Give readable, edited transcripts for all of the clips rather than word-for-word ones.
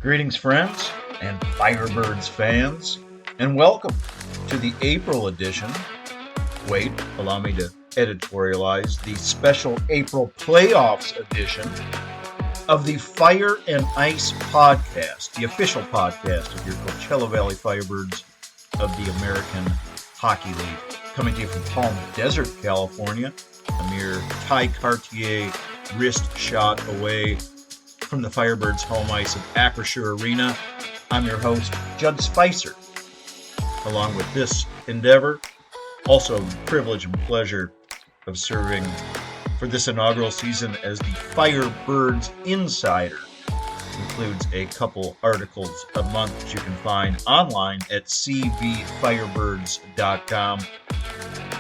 Greetings, friends and Firebirds fans, and welcome to the April edition. Wait, allow me to editorialize the special April Playoffs edition of the Fire and Ice podcast, the official podcast of your Coachella Valley Firebirds of the American Hockey League. Coming to you from Palm Desert, California, a mere Ty Cartier wrist shot away from the Firebirds' home ice of Acrisure Arena. I'm your host, Judd Spicer. Along with this endeavor, also the privilege and pleasure of serving for this inaugural season as the Firebirds Insider. Includes a couple articles a month that you can find online at cvfirebirds.com.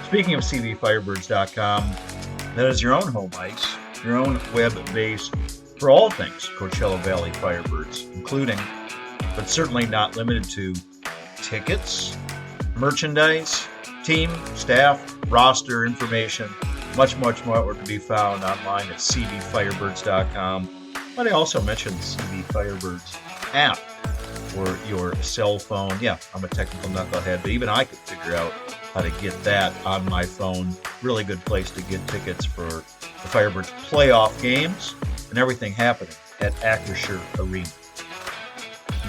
Speaking of cvfirebirds.com, that is your own home ice, your own web base for all things Coachella Valley Firebirds, including, but certainly not limited to, tickets, merchandise, team, staff, roster information, much more to be found online at cvfirebirds.com. But I also mentioned the CV Firebirds app for your cell phone. Yeah, I'm a technical knucklehead, but even I could figure out how to get that on my phone. Really good place to get tickets for the Firebirds playoff games and everything happening at Acrisure Arena.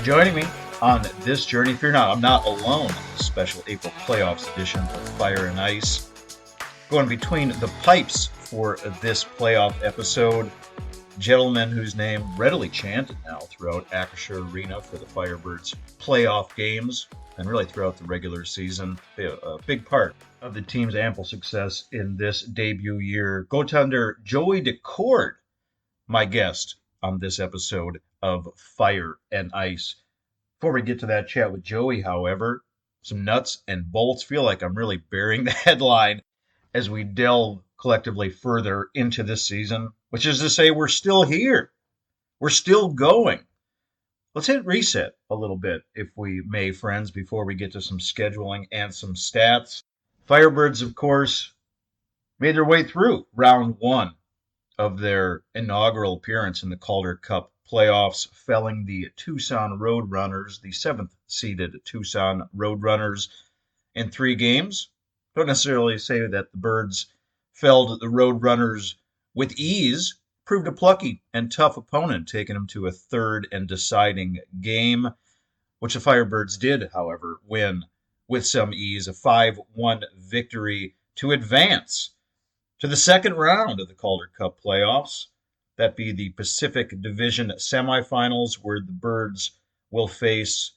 Joining me on this journey, fear not, I'm not alone on this special April Playoffs edition of Fire and Ice. Going between the pipes for this playoff episode, gentleman whose name readily chanted now throughout Acrisure Arena for the Firebirds playoff games and really throughout the regular season. A big part of the team's ample success in this debut year. Goaltender Joey Daccord, my guest on this episode of Fire and Ice. Before we get to that chat with Joey, however, some nuts and bolts. Feel like I'm really burying the headline as we delve collectively further into this season, which is to say we're still here. We're still going. Let's hit reset a little bit, if we may, friends, before we get to some scheduling and some stats. Firebirds, of course, made their way through round one of their inaugural appearance in the Calder Cup Playoffs, felling the Tucson Roadrunners, the 7th-seeded Tucson Roadrunners, in 3 games. Don't necessarily say that the Birds felled the Roadrunners with ease, proved a plucky and tough opponent, taking them to a third and deciding game, which the Firebirds did, however, win with some ease, a 5-1 victory to advance to the second round of the Calder Cup Playoffs. That be the Pacific Division semifinals, where the Birds will face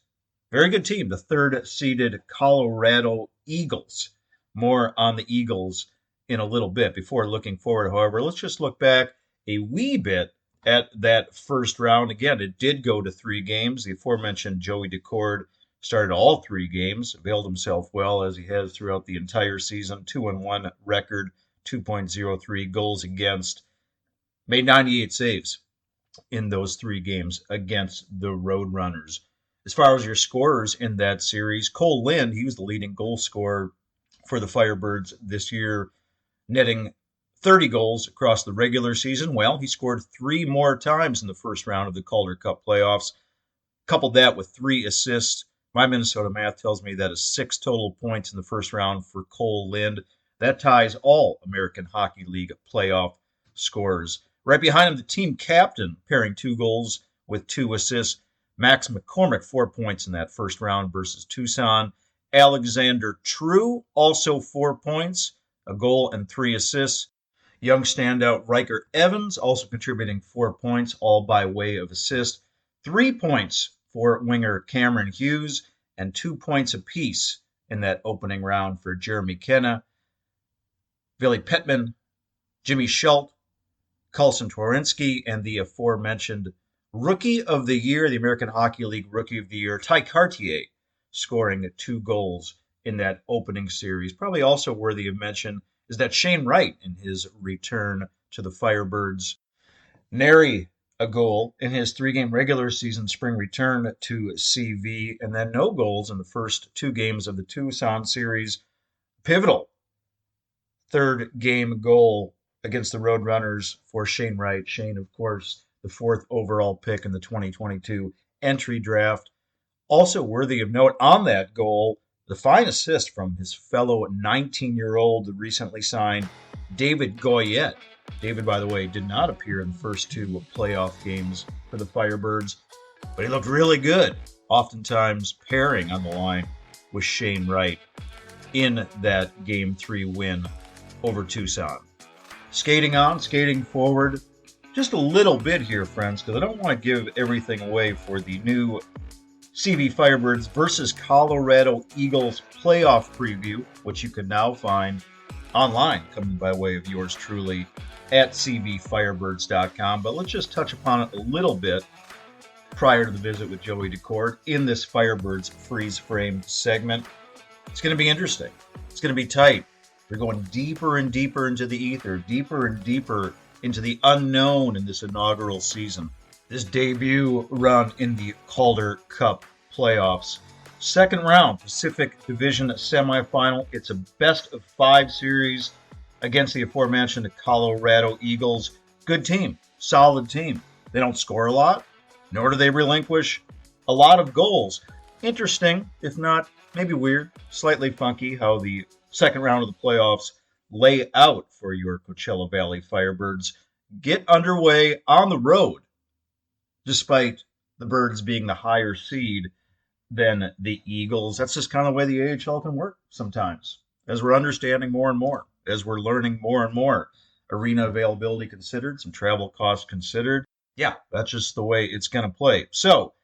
a very good team, the 3rd-seeded Colorado Eagles. More on the Eagles in a little bit. Before looking forward, however, let's just look back a wee bit at that first round. Again, it did go to 3 games. The aforementioned Joey Daccord started all 3 games, availed himself well as he has throughout the entire season. 2-1 record, 2.03 goals against, made 98 saves in those 3 games against the Roadrunners. As far as your scorers in that series, Cole Lind, he was the leading goal scorer for the Firebirds this year, netting 30 goals across the regular season. Well, he scored 3 more times in the first round of the Calder Cup Playoffs. Coupled that with 3 assists. My Minnesota math tells me that is 6 total points in the first round for Cole Lind. That ties all American Hockey League playoff scorers. Right behind him, the team captain, pairing 2 goals with 2 assists. Max McCormick, 4 points in that first round versus Tucson. Alexander True, also 4 points, a goal and 3 assists. Young standout Riker Evans, also contributing 4 points, all by way of assist. 3 points for winger Cameron Hughes, and 2 points apiece in that opening round for Jeremy Kenna, Billy Pittman, Jimmy Schultz, Carlson Twarynski, and the aforementioned Rookie of the Year, the American Hockey League Rookie of the Year, Ty Cartier, scoring 2 goals in that opening series. Probably also worthy of mention is that Shane Wright, in his return to the Firebirds, nary a goal in his 3-game regular season spring return to CV, and then no goals in the first 2 games of the Tucson series. Pivotal 3rd game goal against the Roadrunners for Shane Wright. Shane, of course, the 4th overall pick in the 2022 entry draft. Also worthy of note on that goal, the fine assist from his fellow 19-year-old recently signed David Goyette. David, by the way, did not appear in the first two playoff games for the Firebirds, but he looked really good, oftentimes pairing on the line with Shane Wright in that Game 3 win over Tucson. Skating on, skating forward, just a little bit here, friends, because I don't want to give everything away for the new CV Firebirds versus Colorado Eagles playoff preview, which you can now find online, coming by way of yours truly at cvfirebirds.com. But let's just touch upon it a little bit prior to the visit with Joey Daccord in this Firebirds freeze frame segment. It's going to be interesting. It's going to be tight. We're going deeper and deeper into the ether, deeper and deeper into the unknown in this inaugural season. This debut run in the Calder Cup Playoffs. Second round Pacific Division semifinal. It's a best-of-5 series against the aforementioned Colorado Eagles. Good team, solid team. They don't score a lot, nor do they relinquish a lot of goals. Interesting, if not maybe weird, slightly funky how the second round of the playoffs lay out for your Coachella Valley Firebirds. Get underway on the road, despite the Birds being the higher seed than the Eagles. That's just kind of the way the AHL can work sometimes, as we're understanding more and more, as we're learning more and more. Arena availability considered, some travel costs considered. Yeah, that's just the way it's going to play. So,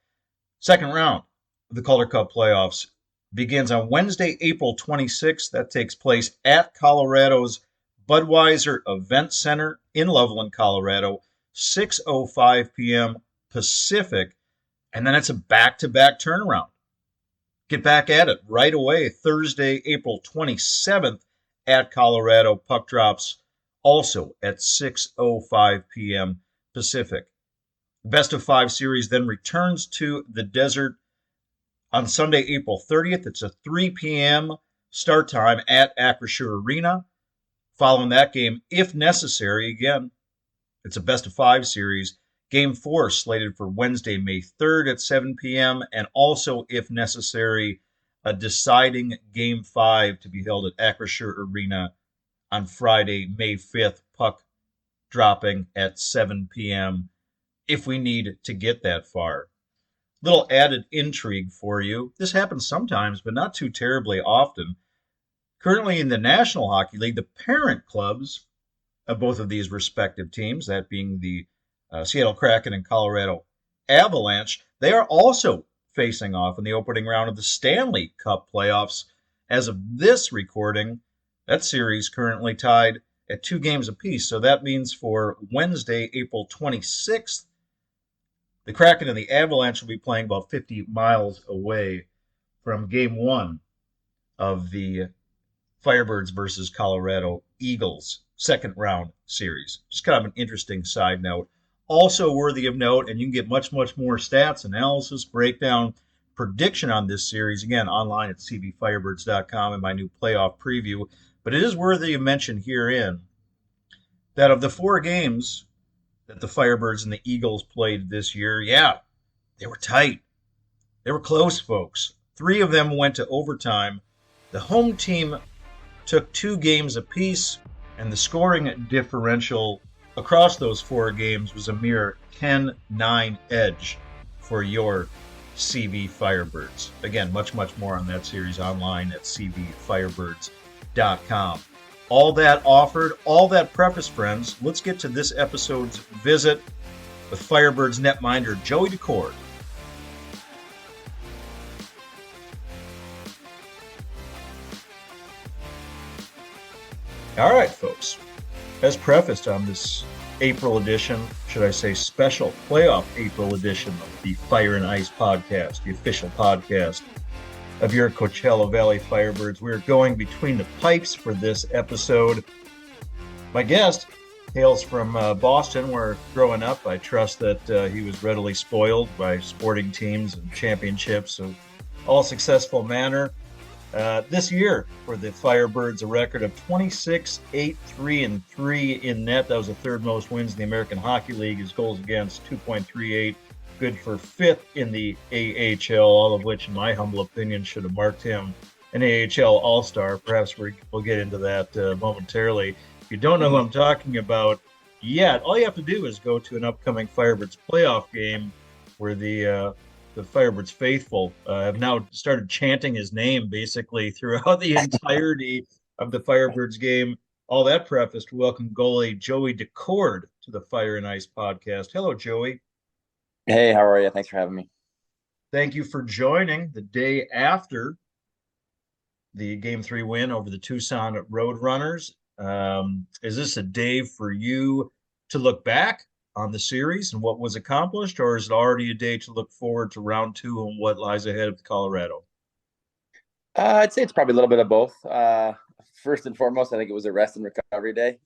second round of the Calder Cup Playoffs begins on Wednesday, April 26th. That takes place at Colorado's Budweiser Event Center in Loveland, Colorado, 6:05 p.m. Pacific. And then it's a back-to-back turnaround. Get back at it right away. Thursday, April 27th at Colorado. Puck drops also at 6:05 p.m. Pacific. Best of 5 series then returns to the desert on Sunday, April 30th. It's a 3 p.m. start time at Acrisure Arena. Following that game, if necessary, again, it's a best of 5 series. Game 4 slated for Wednesday, May 3rd at 7 p.m. And also, if necessary, a deciding Game 5 to be held at Acrisure Arena on Friday, May 5th. Puck dropping at 7 p.m. if we need to get that far. Little added intrigue for you. This happens sometimes, but not too terribly often. Currently in the National Hockey League, the parent clubs of both of these respective teams, that being the Seattle Kraken and Colorado Avalanche, they are also facing off in the opening round of the Stanley Cup Playoffs. As of this recording, that series currently tied at 2 games apiece. So that means for Wednesday, April 26th, the Kraken and the Avalanche will be playing about 50 miles away from Game 1 of the Firebirds versus Colorado Eagles second round series. Just kind of an interesting side note. Also worthy of note, and you can get much, much more stats, analysis, breakdown, prediction on this series, again, online at cvfirebirds.com in my new playoff preview. But it is worthy of mention herein that of the 4 games that the Firebirds and the Eagles played this year, yeah, they were tight. They were close, folks. 3 of them went to overtime. The home team took 2 games apiece, and the scoring differential across those 4 games was a mere 10-9 edge for your CV Firebirds. Again, much, much more on that series online at cvfirebirds.com. All that offered, all that preface, friends. Let's get to this episode's visit with Firebirds netminder Joey Daccord. All right, folks. As prefaced on this April edition, should I say special playoff April edition of the Fire and Ice podcast, the official podcast of your Coachella Valley Firebirds, we're going between the pipes for this episode. My guest hails from Boston, where growing up, I trust that he was readily spoiled by sporting teams and championships of all successful manner. This year, for the Firebirds, a record of 26-8-3-3 in net. That was the 3rd most wins in the American Hockey League. His goals against 2.38, good for fifth in the AHL, all of which, in my humble opinion, should have marked him an AHL All-Star. Perhaps we'll get into that momentarily. If you don't know who I'm talking about yet, all you have to do is go to an upcoming Firebirds playoff game where the Firebirds faithful have now started chanting his name basically throughout the entirety of the Firebirds game. All that prefaced, welcome goalie Joey Daccord to the Fire and Ice podcast. Hello, Joey. Hey, how are you? Thanks for having me. Thank you for joining the day after the Game 3 win over the Tucson Roadrunners. Is this a day for you to look back on the series and what was accomplished, or is it already a day to look forward to round two and what lies ahead of Colorado? I'd say it's probably a little bit of both. First and foremost, I think it was a rest and recovery day.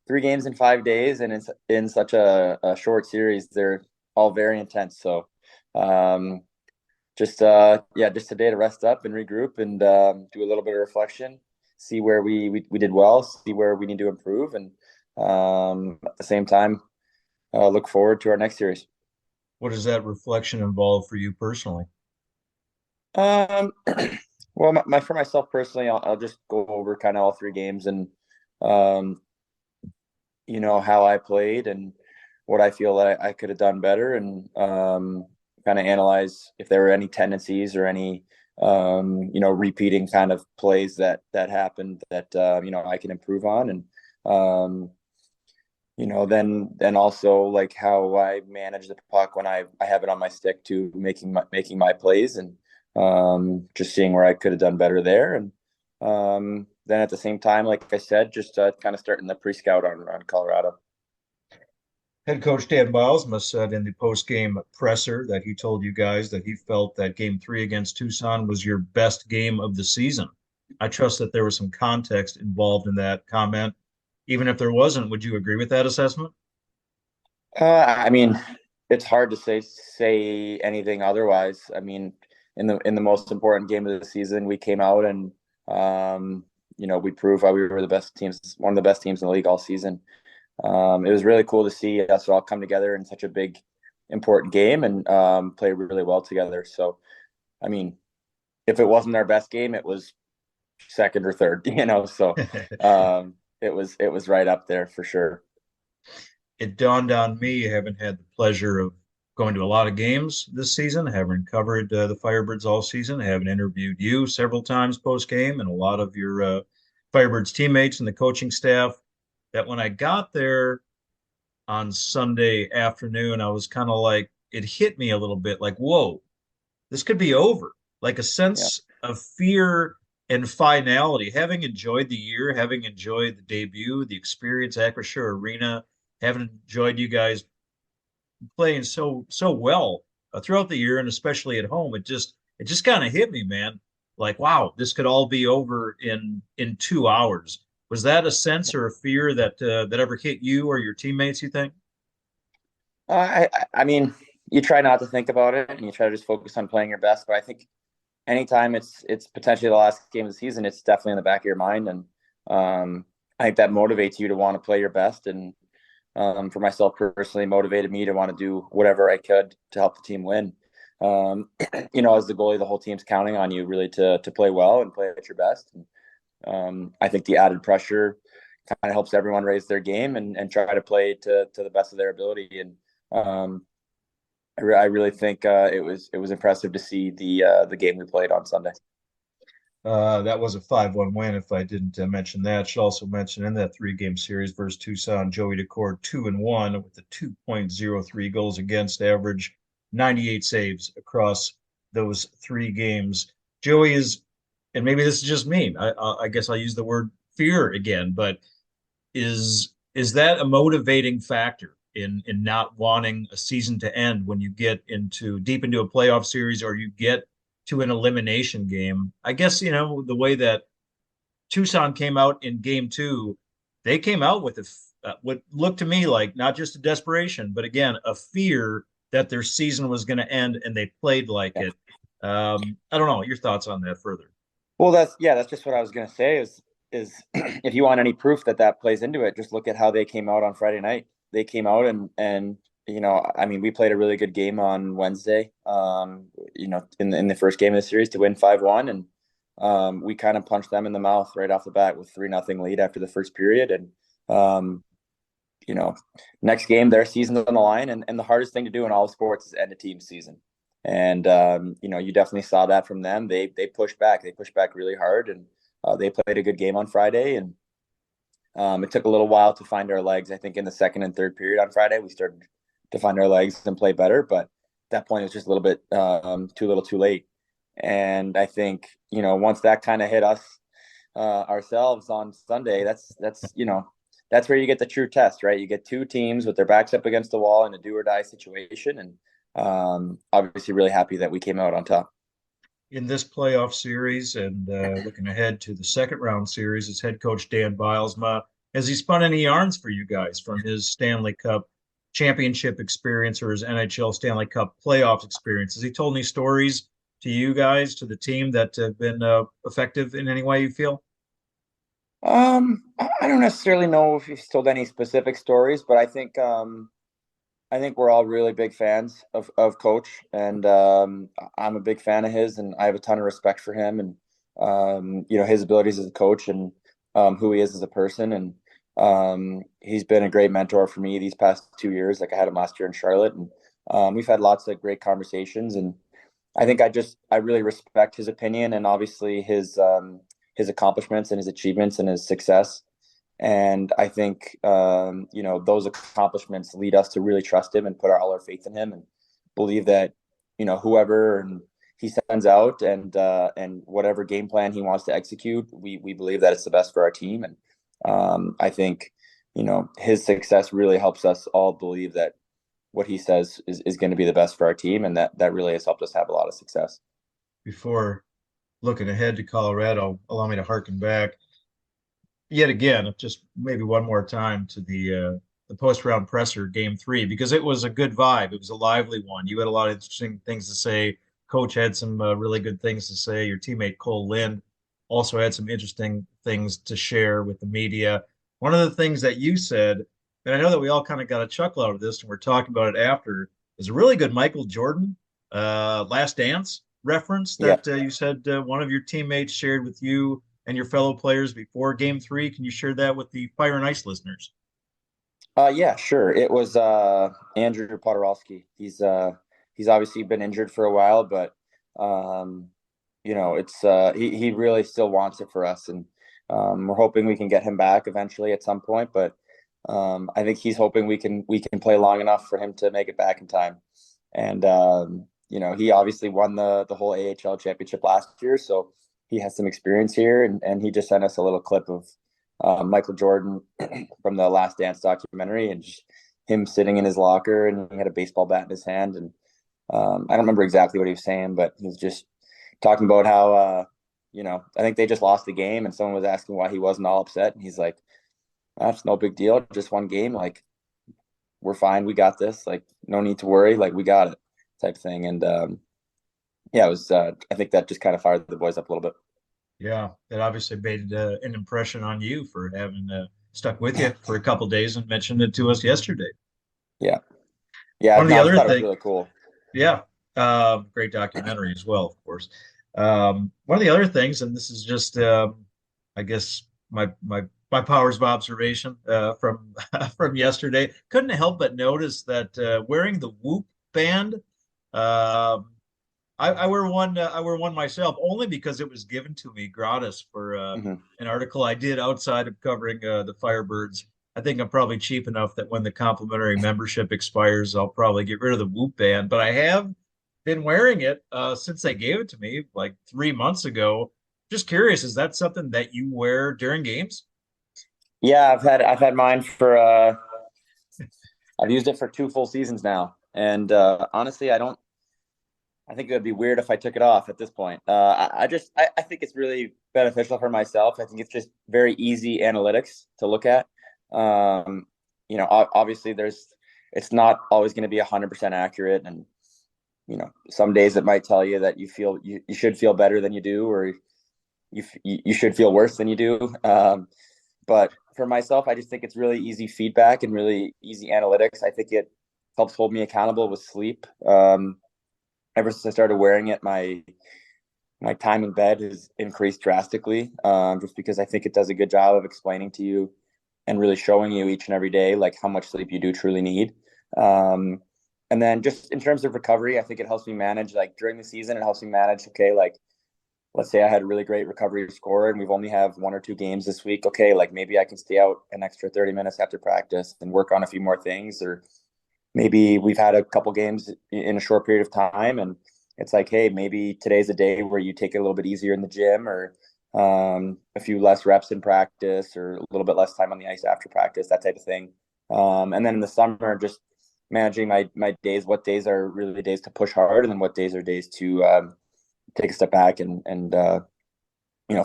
3 games in 5 days, and it's in such a short series. They're all very intense. So, just a day to rest up and regroup and do a little bit of reflection, see where we did well, see where we need to improve, and at the same time, look forward to our next series. What does that reflection involve for you personally? Um, well, for myself personally, I'll just go over kind of all 3 games and um, how I played and what I feel that I could have done better, and kind of analyze if there were any tendencies or any repeating kind of plays that happened that I can improve on, and um, then also like how I manage the puck when I have it on my stick to making my plays, and just seeing where I could have done better there. And then at the same time, like I said, just kind of starting the pre-scout on Colorado. Head coach Dan Bilesma said in the post-game presser that he told you guys that he felt that Game 3 against Tucson was your best game of the season. I trust that there was some context involved in that comment. Even if there wasn't, would you agree with that assessment? I mean, it's hard to say anything otherwise. I mean, in the most important game of the season, we came out and we proved why we were the best teams, one of the best teams in the league all season. It was really cool to see us all come together in such a big, important game and play really well together. So, I mean, if it wasn't our best game, it was second or third, So it was right up there for sure. It dawned on me, having had the pleasure of going to a lot of games this season, having covered the Firebirds all season, having interviewed you several times post game and a lot of your Firebirds teammates and the coaching staff, that when I got there on Sunday afternoon, I was kind of like, it hit me a little bit like, whoa, this could be over. Like a Yeah. sense of fear and finality. Having enjoyed the year, having enjoyed the debut, the experience, Acrisure Arena, having enjoyed you guys playing so well throughout the year and especially at home, it just kind of hit me, man. Like, wow, this could all be over in 2 hours. Was that a sense or a fear that ever hit you or your teammates, you think? I mean, you try not to think about it and you try to just focus on playing your best. But I think anytime it's potentially the last game of the season, it's definitely in the back of your mind, and I think that motivates you to want to play your best. And for myself personally, motivated me to want to do whatever I could to help the team win. As the goalie, the whole team's counting on you really to play well and play at your best. And, I think the added pressure kind of helps everyone raise their game and try to play to the best of their ability. And I really think it was impressive to see the game we played on Sunday. That was a 5-1 win. If I didn't mention that, should also mention in that three-game series versus Tucson, Joey Daccord 2-1 with a 2.03 goals against average, 98 saves across those 3 games. Joey is, and maybe this is just me. I guess I'll use the word fear again, but is that a motivating factor in not wanting a season to end when you get into deep into a playoff series or you get to an elimination game? I guess, the way that Tucson came out in game 2, they came out with what looked to me like not just a desperation, but again, a fear that their season was going to end, and they played like Yeah. it. I don't know your thoughts on that further. Well, that's just what I was going to say is if you want any proof that plays into it, just look at how they came out on Friday night. They came out and I mean, we played a really good game on Wednesday. In the first game of the series to win 5-1, and we kind of punched them in the mouth right off the bat with 3-0 lead after the first period. And um, you know, next game, their season's on the line, and the hardest thing to do in all sports is end a team season. And you definitely saw that from them. They pushed back. They pushed back really hard, and they played a good game on Friday. And it took a little while to find our legs. I think in the second and third period on Friday, we started to find our legs and play better. But at that point, it was just a little bit too little, too late. And I think once that kind of hit us ourselves on Sunday, that's where you get the true test, right? You get two teams with their backs up against the wall in a do or die situation, and obviously really happy that we came out on top. In this playoff series and looking ahead to the second round series is head coach Dan Bilesma. Has he spun any yarns for you guys from his Stanley Cup championship experience or his NHL Stanley Cup playoffs experience? Has he told any stories to you guys, to the team, that have been effective in any way you feel? I don't necessarily know if he's told any specific stories, but I think we're all really big fans of Coach, and I'm a big fan of his, and I have a ton of respect for him, and his abilities as a coach, and who he is as a person, and he's been a great mentor for me these past 2 years. Like I had him last year in Charlotte, and we've had lots of great conversations, and I think I really respect his opinion and obviously his accomplishments and his achievements and his success. And I think, those accomplishments lead us to really trust him and put all our faith in him and believe that, whoever he sends out and whatever game plan he wants to execute, we believe that it's the best for our team. And I think, his success really helps us all believe that what he says is going to be the best for our team. And that really has helped us have a lot of success. Before looking ahead to Colorado, allow me to harken back yet again, just maybe one more time to the post round presser game three, because it was a good vibe. It was a lively one. You had a lot of interesting things to say. Coach had some really good things to say. Your teammate Cole Lind also had some interesting things to share with the media. One of the things that you said, and I know that we all kind of got a chuckle out of this, and we're talking about it after, is a really good Michael Jordan Last Dance reference Yeah. that you said one of your teammates shared with you and your fellow players before game three. Can you share that with the Fire and Ice listeners? Yeah, sure. It was Andrew Podorowski. He's obviously been injured for a while, but it's he really still wants it for us, and we're hoping we can get him back eventually at some point. But I think he's hoping we can play long enough for him to make it back in time. And he obviously won the whole AHL championship last year, so he has some experience here, and he just sent us a little clip of Michael Jordan from the Last Dance documentary, and just him sitting in his locker, and he had a baseball bat in his hand, and I don't remember exactly what he was saying, but he was just talking about how I think they just lost the game, and someone was asking why he wasn't all upset, and he's like, "That's no big deal, just one game. Like, we're fine, we got this. Like, no need to worry. Like, we got it," type thing. And yeah, it was. I think that just kind of fired the boys up a little bit. Yeah, that obviously made an impression on you for having stuck with you for a couple days and mentioned it to us yesterday. Yeah, yeah. One of No, the I just other thought it was things, really cool. yeah, great documentary as well, of course. One of the other things, and this is just, I guess, my powers of observation from from yesterday, couldn't help but notice that wearing the Whoop band. Um I wear one. I wear one myself only because it was given to me gratis for Hmm. an article I did outside of covering the Firebirds. I think I'm probably cheap enough that when the complimentary membership expires, I'll probably get rid of the Whoop band. But I have been wearing it since they gave it to me like 3 months ago. Just curious, is that something that you wear during games? Yeah, I've had mine for I've used it for 2 full seasons now, and honestly, I don't. I think it would be weird if I took it off at this point. I think it's really beneficial for myself. I think it's just very easy analytics to look at. Um, Obviously, it's not always going to be 100% accurate, and some days it might tell you that you should feel better than you do, or you should feel worse than you do. But for myself, I just think it's really easy feedback and really easy analytics. I think helps hold me accountable with sleep. Ever since I started wearing it, my time in bed has increased drastically, just because I think it does a good job of explaining to you and really showing you each and every day like how much sleep you do truly need. Um, and then just in terms of recovery, I think it helps me manage like during the season. It helps me manage. Okay, like let's say I had a really great recovery score and we've only have 1 or 2 games this week. Okay, like maybe I can stay out an extra 30 minutes after practice and work on a few more things, or maybe we've had a couple games in a short period of time and it's like, hey, maybe today's a day where you take it a little bit easier in the gym, or a few less reps in practice, or a little bit less time on the ice after practice, that type of thing. And then in the summer, just managing my days, what days are really days to push hard, and then what days are days to take a step back and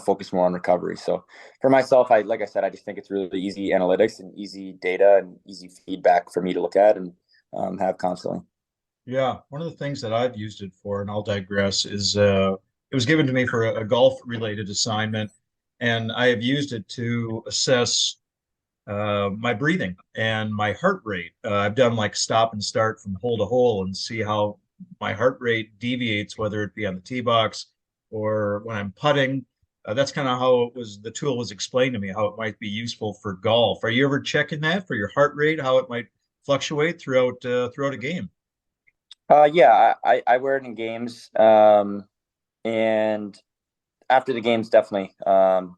focus more on recovery. So for myself, like I said, I just think it's really easy analytics and easy data and easy feedback for me to look at and have constantly. Yeah, one of the things that I've used it for, and I'll digress, is it was given to me for a golf related assignment, and I have used it to assess my breathing and my heart rate. I've done like stop and start from hole to hole and see how my heart rate deviates, whether it be on the tee box or when I'm putting. That's kind of how the tool was explained to me, how it might be useful for golf. Are you ever checking that for your heart rate, how it might fluctuate throughout a game? Yeah, I wear it in games, and after the games, definitely. I'll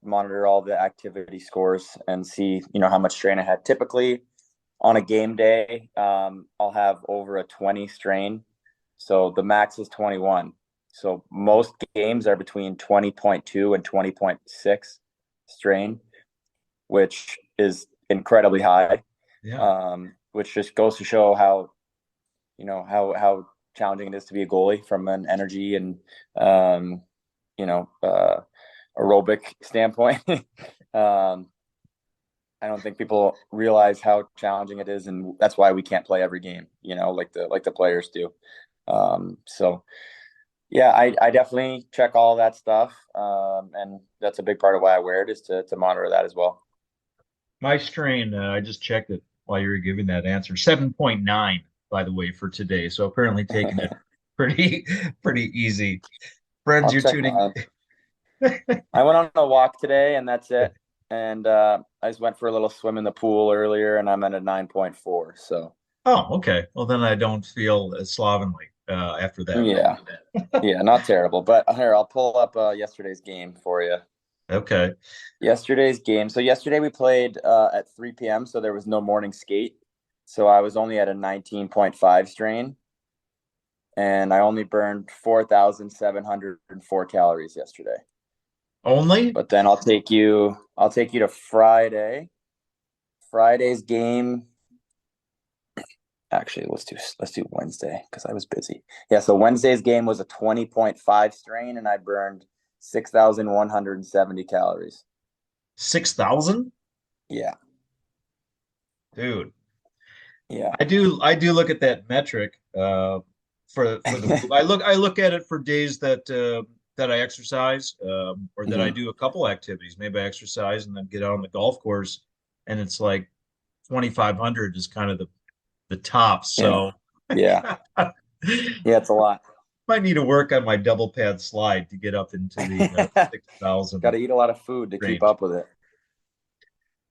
monitor all the activity scores and see, how much strain I had. Typically, on a game day, I'll have over a 20 strain. So the max is 21. So most games are between 20.2 and 20.6 strain, which is incredibly high. Yeah. Which just goes to show how, how challenging it is to be a goalie from an energy and, you know, uh, aerobic standpoint. I don't think people realize how challenging it is, and that's why we can't play every game, like the players do. So yeah, I definitely check all that stuff, and that's a big part of why I wear it is to monitor that as well. My strain, I just checked it while you were giving that answer. 7.9, by the way, for today. So apparently taking it pretty pretty easy. Friends, I'll you're check tuning. mine. I went on a walk today, and that's it. And I just went for a little swim in the pool earlier, and I'm at a 9.4. So Oh, okay. Well, then I don't feel as slovenly after that. yeah, yeah, not terrible. But here, I'll pull up yesterday's game for you. Okay. Yesterday's game. So yesterday we played at 3 p.m. So there was no morning skate. So I was only at a 19.5 strain, and I only burned 4,704 calories yesterday. Only? But then I'll take you to Friday. Friday's game. Actually, let's do Wednesday because I was busy. Yeah, so Wednesday's game was a 20.5 strain, and I burned 6,170 calories. 6,000? Yeah, Dude. yeah. I do look at that metric for the move. I look at it for days that I exercise or that I Mhm. do a couple activities. Maybe I exercise and then get out on the golf course, and it's like 2,500 is kind of the top. Yeah, So yeah, yeah. It's a lot. might need to work on my double pad slide to get up into the Got 6,000 to eat a lot of food to keep range. up with it.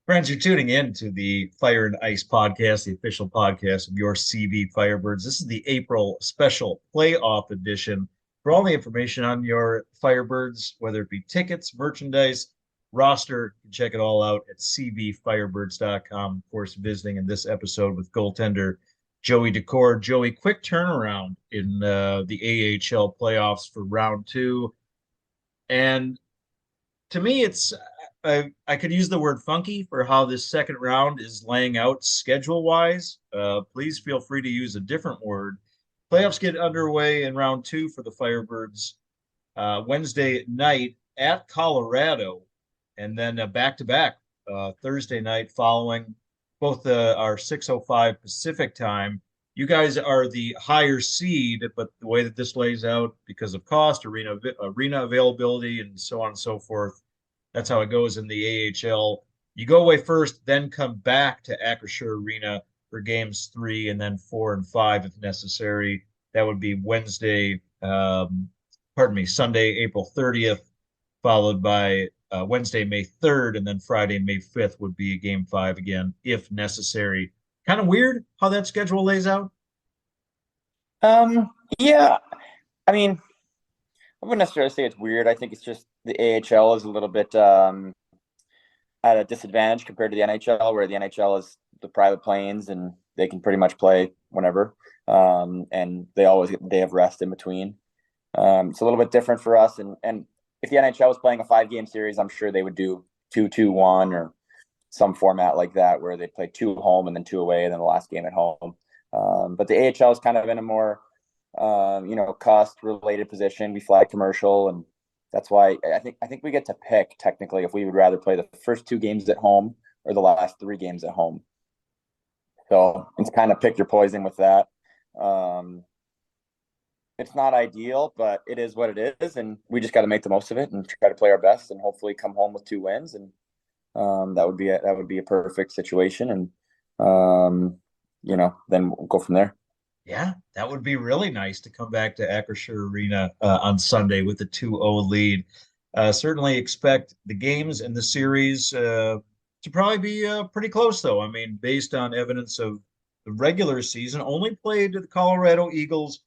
Friends, you're tuning in to the Fire and Ice podcast, the official podcast of your CV Firebirds. This is the April special playoff edition. For all the information on your Firebirds, whether it be tickets, merchandise, roster, you can check it all out at cvfirebirds.com. Of course, visiting in this episode with goaltender Joey Daccord. Joey, quick turnaround in the AHL playoffs for round two. And to me, I could use the word funky for how this second round is laying out schedule wise. Please feel free to use a different word. Playoffs get underway in round two for the Firebirds Wednesday night at Colorado, and then back to back Thursday night following both our 6:05 Pacific time. You guys are the higher seed, but the way that this lays out because of cost, arena availability, and so on and so forth, that's how it goes in the AHL. You go away first, then come back to Acrisure Arena for games 3 and then 4 and 5 if necessary. That would be Sunday, April 30th, followed by Wednesday, May 3rd, and then Friday, May 5th would be game 5 again if necessary. Kind of weird how that schedule lays out. Um, yeah, I mean, I wouldn't necessarily say it's weird. I think it's just the AHL is a little bit at a disadvantage compared to the NHL, where the NHL is the private planes and they can pretty much play whenever. And they always get the day of rest in between. It's a little bit different for us. And if the NHL was playing a 5-game series, I'm sure they would do 2-2-1 or some format like that where they play 2 home and then 2 away and then the last game at home. But the AHL is kind of in a more cost related position. We fly commercial, and that's why I think we get to pick technically if we would rather play the first 2 games at home or the last 3 games at home. So it's kind of pick your poison with that. It's not ideal, but it is what it is, and we just got to make the most of it and try to play our best and hopefully come home with 2 wins. And that would be a perfect situation, and then we'll go from there. Yeah, that would be really nice to come back to Acrisure Arena on Sunday with a 2-0 lead. Certainly expect the games in the series to probably be pretty close, though. I mean, based on evidence of the regular season, only played the Colorado Eagles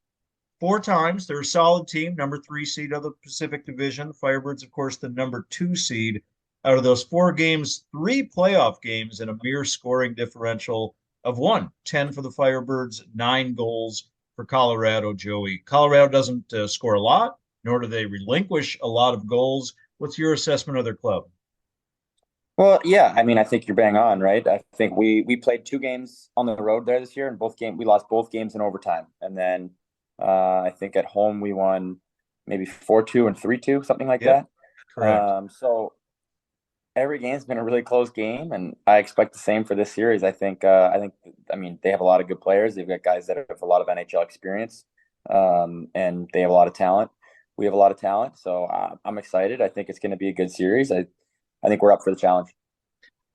4 times. They're a solid team, number 3 seed of the Pacific Division. The Firebirds, of course, the number 2 seed. Out of those 4 games, 3 playoff games and a mere scoring differential of 1. 10 for the Firebirds, 9 goals for Colorado, Joey. Colorado doesn't score a lot, nor do they relinquish a lot of goals. What's your assessment of their club? Well, yeah, I mean, I think you're bang on, right? I think we played 2 games on the road there this year, and we lost both games in overtime. And then I think at home we won maybe 4-2 and 3-2, something like Yep, that. correct. So every game's been a really close game, and I expect the same for this series. I mean, they have a lot of good players. They've got guys that have a lot of NHL experience, and they have a lot of talent. We have a lot of talent, so I'm excited. I think it's going to be a good series. I think we're up for the challenge.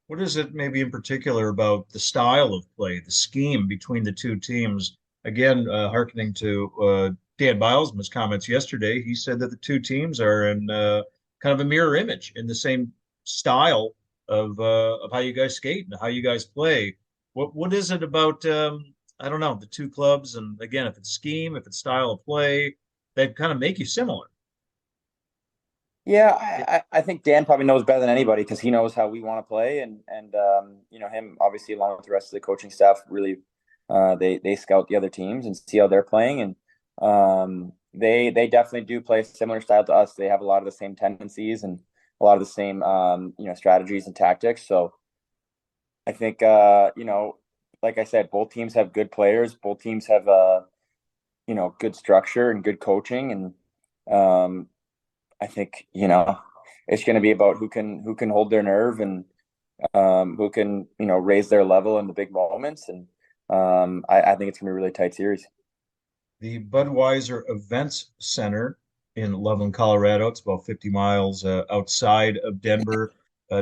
What is it maybe in particular about the style of play, the scheme between the 2 teams? Again, hearkening to Dan Bilesman's comments yesterday, he said that the 2 teams are in kind of a mirror image in the same style of how you guys skate and how you guys play. What is it about I don't know, the 2 clubs, and again, if it's scheme, if it's style of play, they kind of make you similar. Yeah, I think Dan probably knows better than anybody because he knows how we want to play, and him obviously along with the rest of the coaching staff really they scout the other teams and see how they're playing, and they definitely do play a similar style to us. They have a lot of the same tendencies and a lot of the same strategies and tactics. So I think like I said, both teams have good players. Both teams have good structure and good coaching, and I think it's going to be about who can hold their nerve and who can raise their level in the big moments, and I think it's going to be a really tight series. The Budweiser Events Center in Loveland, Colorado. It's about 50 miles outside of Denver.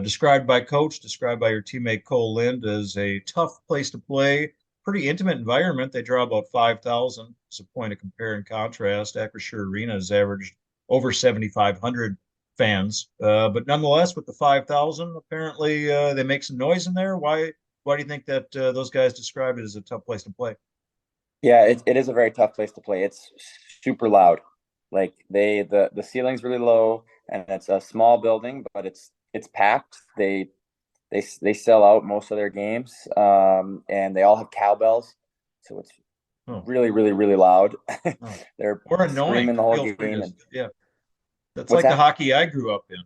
Described by coach, described by your teammate Cole Lind as a tough place to play. Pretty intimate environment. They draw about 5,000. As a point of compare and contrast, Acrisure Arena has averaged over 7,500 fans. But nonetheless, with the 5,000, apparently they make some noise in there. Why do you think that those guys describe it as a tough place to play? Yeah, it is a very tough place to play. It's super loud. Like the ceiling's really low, and it's a small building, but it's packed. They sell out most of their games, and they all have cowbells, so it's Oh, really really really loud. oh. They're Or annoying. screaming the whole Feel free game, to, and yeah. That's what's like the that? hockey I grew up in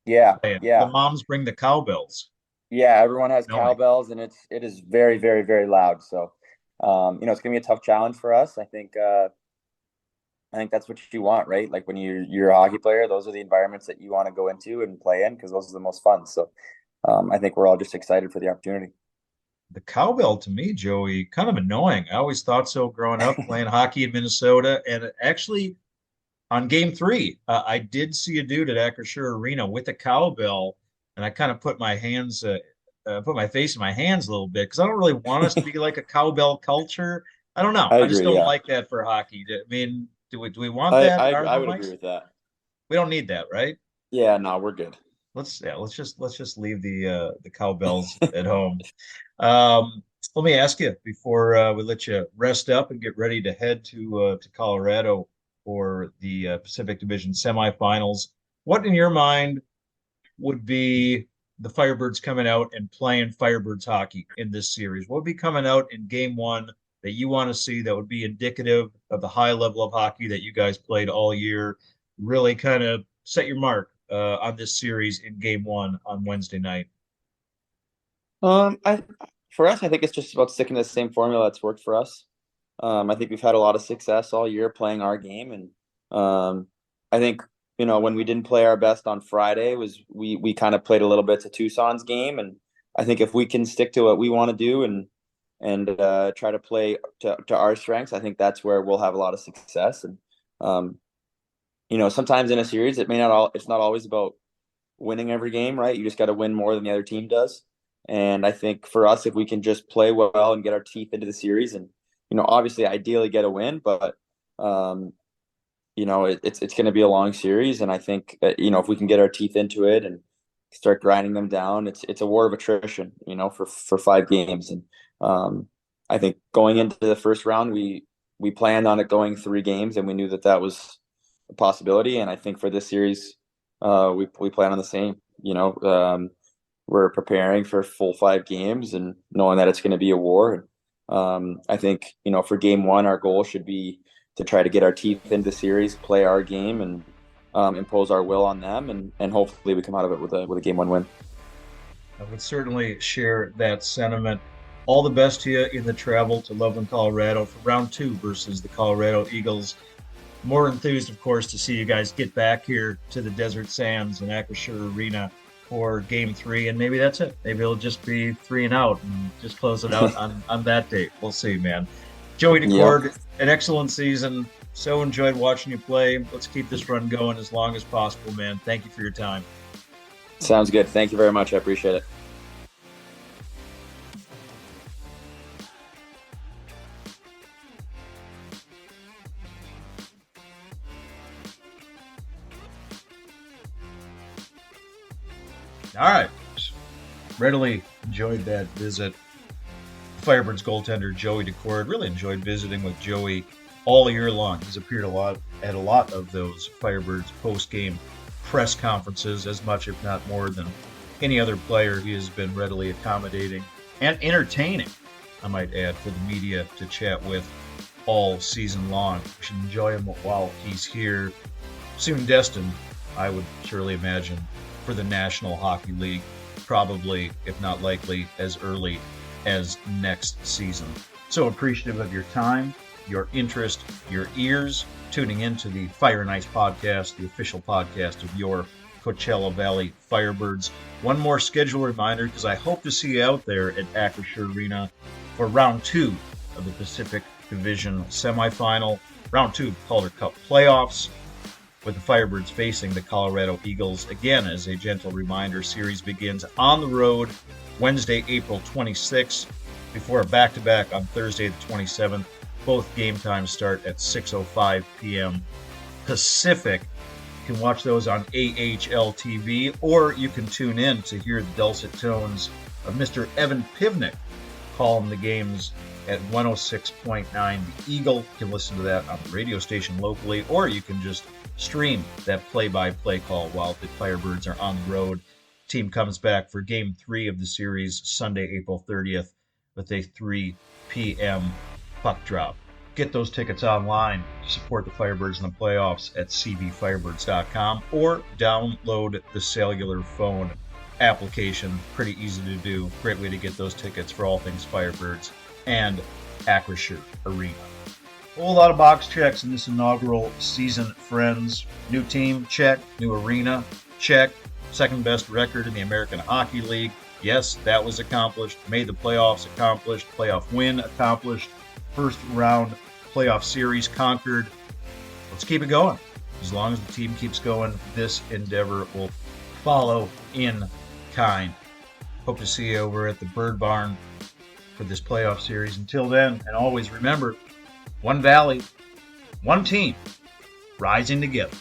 Yeah, playing. The yeah, moms bring the cowbells. yeah. Everyone has Annoying. cowbells, and it is very very very loud. So, it's gonna be a tough challenge for us. I think that's what you want, right? Like when you're a hockey player, those are the environments that you want to go into and play in because those are the most fun. So I think we're all just excited for the opportunity. The cowbell to me, Joey, kind of annoying. I always thought so growing up playing hockey in Minnesota. And actually, on game 3, I did see a dude at Acrisure Arena with a cowbell, and I kind of put my hands put my face in my hands a little bit because I don't really want us to be like a cowbell culture. I don't know. I I just agree. don't Yeah, like that for hockey. I mean, do we want that I in our I home would agree ice? with that. We don't need that, right? Yeah, no, we're good. Let's just leave the cowbells at home. Um, Let me ask you before we let you rest up and get ready to head to Colorado for the Pacific Division semifinals. What in your mind would be the Firebirds coming out and playing Firebirds hockey in this series? What would be coming out in game one that you want to see that would be indicative of the high level of hockey that you guys played all year? Really kind of set your mark on this series in game one on Wednesday night. I For us, I think it's just about sticking to the same formula that's worked for us. I think we've had a lot of success all year playing our game, and I think when we didn't play our best on Friday was we kind of played a little bit to Tucson's game, and I think if we can stick to what we want to do and try to play to our strengths, I think that's where we'll have a lot of success. And um, sometimes in a series, it's not always about winning every game, right? You just got to win more than the other team does. And I think for us, if we can just play well and get our teeth into the series, and obviously, ideally get a win, but um, it's going to be a long series, and I think if we can get our teeth into it and start grinding them down, it's a war of attrition, for 5 games, and I think going into the first round, we planned on it going 3 games, and we knew that was a possibility, and I think for this series, we plan on the same. We're preparing for full 5 games and knowing that it's going to be a war. I think, for game one, our goal should be to try to get our teeth into the series, play our game, and impose our will on them, and hopefully we come out of it with a game one win. I would certainly share that sentiment. All the best to you in the travel to Loveland, Colorado for round two versus the Colorado Eagles. More enthused, of course, to see you guys get back here to the Desert Sands and Acrisure Arena for game three. And maybe that's it. Maybe it'll just be 3-0 and just close it out on that date. We'll see, man. Joey Daccord, Yeah. an excellent season. So enjoyed watching you play. Let's keep this run going as long as possible, man. Thank you for your time. Sounds good. Thank you very much. I appreciate it. All right. Readily enjoyed that visit. Firebirds goaltender Joey Daccord. Really enjoyed visiting with Joey all year long. He's appeared at a lot of those Firebirds post-game press conferences, as much, if not more, than any other player. He has been readily accommodating and entertaining, I might add, for the media to chat with all season long. We should enjoy him while he's here. Soon destined, I would surely imagine, for the National Hockey League, probably, if not likely, as early as next season. So appreciative of your time, your interest, your ears, tuning into the Fire and Ice podcast, the official podcast of your Coachella Valley Firebirds. One more schedule reminder, because I hope to see you out there at Acrisure Arena for round two of the Pacific Division semifinal, round two of Calder Cup Playoffs, with the Firebirds facing the Colorado Eagles. Again, as a gentle reminder, series begins on the road Wednesday, April 26th, before a back-to-back on Thursday, the 27th. Both game times start at 6:05 p.m. Pacific. You can watch those on AHL TV, or you can tune in to hear the dulcet tones of Mr. Evan Pivnik calling the games at 106.9 The Eagle. You can listen to that on the radio station locally, or you can just stream that play-by-play call while the Firebirds are on the road. Team comes back for game 3 of the series Sunday, April 30th with a 3 p.m. puck drop. Get those tickets online to support the Firebirds in the playoffs at cbfirebirds.com, or download the cellular phone application. Pretty easy to do. Great way to get those tickets for all things Firebirds and Acrisure Arena. A whole lot of box checks in this inaugural season, friends. New team, check. New arena, check. Second best record in the American Hockey League. Yes, that was accomplished. Made the playoffs, accomplished. Playoff win, accomplished. First round playoff series conquered. Let's keep it going. As long as the team keeps going, this endeavor will follow in kind. Hope to see you over at the Bird Barn for this playoff series. Until then, and always remember, one Valley, one team, rising together.